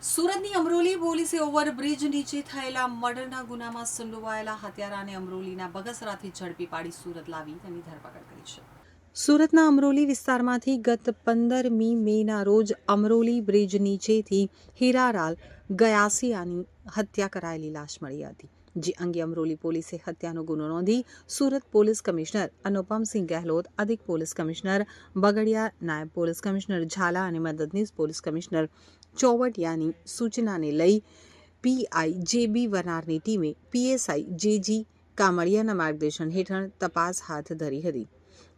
સુરતની અમરોલી પોલીસે ઓવરબ્રિજ નીચે થયેલા મર્ડરના ગુનામાં સંડોવાયેલા હત્યારાને અમરોલીના બગસરાથી ઝડપી પાડી સુરત લાવી તેની ધરપકડ કરી છે. સુરતના અમરોલી વિસ્તારમાંથી ગત 15મી મેના રોજ અમરોલી બ્રિજ નીચેથી હીરાલાલ ગયાસિયાની હત્યા કરાયેલી લાશ મળી હતી. જે અંગે અમરોલી પોલીસે હત્યાનો ગુનો નોંધી સુરત પોલીસ કમિશનર અનુપમસિંહ ગેહલોત, અધિક પોલીસ કમિશનર બગડિયા, નાયબ પોલીસ કમિશનર ઝાલા અને મદદનીશ પોલીસ કમિશનર ચોવટિયાની સૂચનાને લઈ પીઆઈ જે.બી. વનારની ટીમે પીએસઆઈ જે.જી. કામડિયાના માર્ગદર્શન હેઠળ તપાસ હાથ ધરી હતી.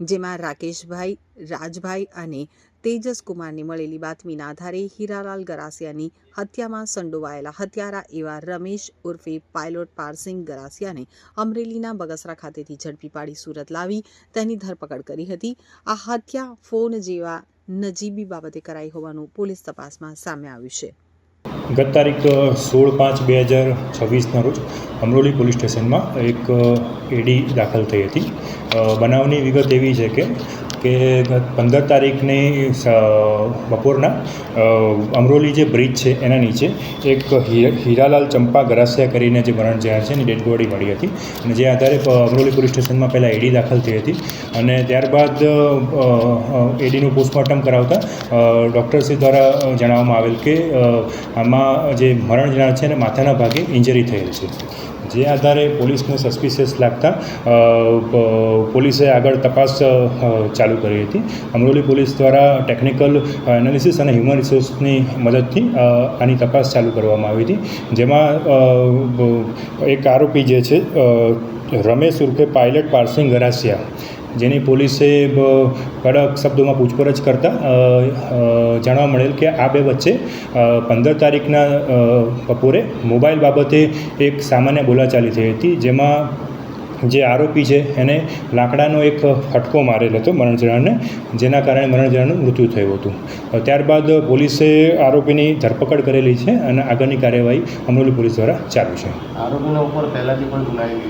જેમાં રાકેશભાઈ, રાજભાઈ અને તેજસકુમારની મળેલી બાતમીના આધારે હીરાલાલ ગરાસિયાની હત્યામાં સંડોવાયેલા હત્યારા એવા રમેશ ઉર્ફે પાયલોટ પારસિંગ ગરાસિયાને અમરેલીના બગસરા ખાતેથી ઝડપી પાડી સુરત લાવી તેની ધરપકડ કરી હતી. આ હત્યા ફોન જેવા નજીબી બાબતે કરાઈ હોવાનું પોલીસ તપાસમાં સામે આવ્યું છે. ગત તારીખ 16/5/2026ના રોજ અમરોલી પોલીસ સ્ટેશનમાં એક એડી દાખલ થઈ હતી. બનાવની વિગત એવી છે કે ગત 15 તારીખની બપોરના અમરોલી જે બ્રિજ છે એના નીચે એક હીરાલાલ ચંપા ગરાસિયા કરીને જે મરણ જનાર છે એની ડેડ બોડી મળી હતી અને જે આધારે અમરોલી પોલીસ સ્ટેશનમાં પહેલાં એડી દાખલ થઈ હતી અને ત્યારબાદ એડીનું પોસ્ટમોર્ટમ કરાવતા ડૉક્ટરશ્રી દ્વારા જણાવવામાં આવેલ કે આમાં જે મરણ જનાર છે એને માથાના ભાગે ઇન્જરી થયેલ છે. જે આધારે પોલીસને સસ્પિશિયસ લાગતા પોલીસે આગળ તપાસ ચાલુ કરી હતી. અમરોલી પોલીસ દ્વારા ટેકનિકલ એનાલિસિસ અને હ્યુમન રિસોર્સની મદદથી આની તપાસ ચાલુ કરવામાં આવી હતી. જેમાં એક આરોપી જે છે રમેશ ઉર્ફે પાયલટ પારસિંગ ગરાસિયા, જેની પોલીસે કડક શબ્દોમાં પૂછપરછ કરતાં જાણવા મળેલ કે આ બે વચ્ચે 15 તારીખના બપોરે મોબાઈલ બાબતે એક સામાન્ય બોલાચાલી થઈ હતી. જેમાં જે આરોપી છે એને લાકડાનો એક ફટકો મારેલ હતો મરણ જનારને, જેના કારણે મરણ જનારનું મૃત્યુ થયું હતું. ત્યારબાદ પોલીસે આરોપીની ધરપકડ કરેલી છે અને આગળની કાર્યવાહી અમરોલી પોલીસ દ્વારા ચાલુ છે. આરોપીના ઉપર પહેલાંથી પણ ગુનાહિત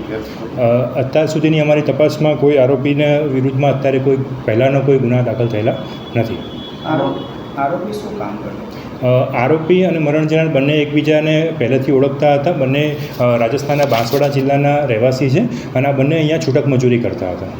અત્યાર સુધીની અમારી તપાસમાં કોઈ આરોપીના વિરુદ્ધમાં અત્યારે કોઈ પહેલાંનો કોઈ ગુના દાખલ થયેલા નથી. આરોપી શું કામ કરતો? આરોપી અને મરણ જનાર બંને એકબીજાને પહેલેથી ઓળખતા હતા. બંને રાજસ્થાનના બાંસવાડા જિલ્લાના રહેવાસી છે અને આ બંને અહીંયા છૂટક મજૂરી કરતા હતા.